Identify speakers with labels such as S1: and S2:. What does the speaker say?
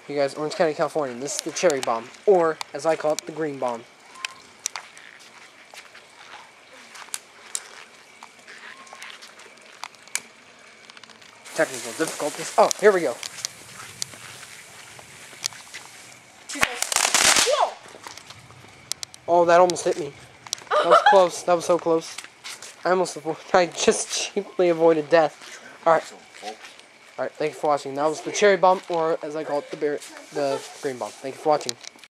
S1: You guys, Orange County, California. This is the cherry bomb, or as I call it, the green bomb. Technical difficulties. Oh, here we go.
S2: Whoa!
S1: Oh, that almost hit me. That was close. That was so close. I just cheaply avoided death. Alright. Alright, thank you for watching. That was the cherry bomb, or as I call it, the green bomb. Thank you for watching.